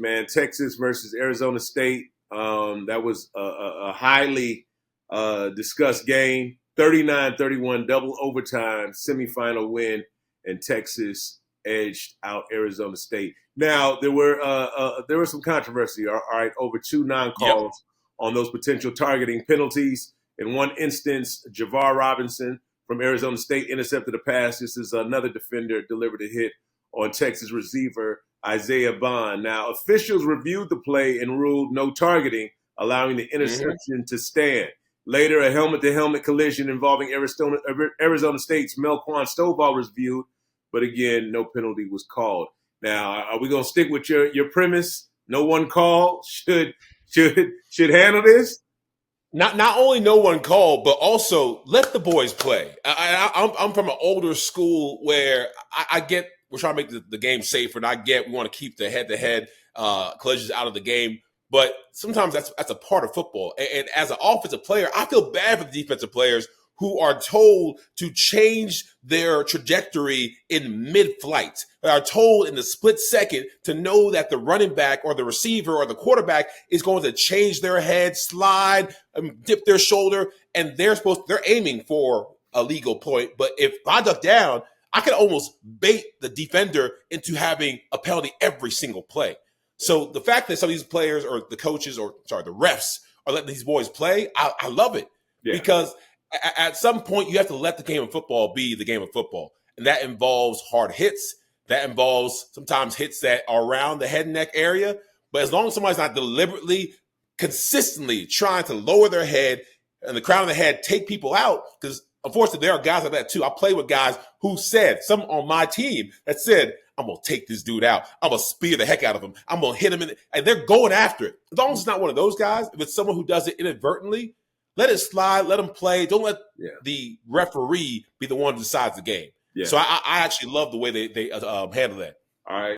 Man, Texas versus Arizona State. That was a highly discussed game. 39-31 double overtime semifinal win, and Texas edged out Arizona State. Now there was some controversy. All right, over two Yep. non-calls on those potential targeting penalties. In one instance, Javar Robinson from Arizona State intercepted a pass. This is another defender delivered a hit on Texas receiver Isaiah Bond. Now, officials reviewed the play and ruled no targeting, allowing the interception to stand. Later, a helmet-to-helmet collision involving Arizona State's Melquan Stovall was viewed, but again, no penalty was called. Now, are we going to stick with your premise? No one call should handle this? Not only no one called, but also let the boys play. I'm from an older school where I get we're trying to make the game safer, and I get we want to keep the head-to-head collisions out of the game. But sometimes that's a part of football. And as an offensive player, I feel bad for the defensive players who are told to change their trajectory in mid-flight. They are told in the split second to know that the running back or the receiver or the quarterback is going to change their head, slide, dip their shoulder, and they're aiming for a legal point. But if I duck down, I can almost bait the defender into having a penalty every single play. So the fact that some of these players or the coaches the refs are letting these boys play, I love it. Yeah. Because at some point you have to let the game of football be the game of football. And that involves hard hits. That involves sometimes hits that are around the head and neck area. But as long as somebody's not deliberately, consistently trying to lower their head and the crown of the head, take people out, because unfortunately there are guys like that too. I play with guys who said, some on my team that said, I'm going to take this dude out. I'm going to spear the heck out of him. I'm going to hit him. And they're going after it. As long as it's not one of those guys, if it's someone who does it inadvertently, let it slide, let them play. Don't let the referee be the one who decides the game. Yeah. So I actually love the way they handle that. All right.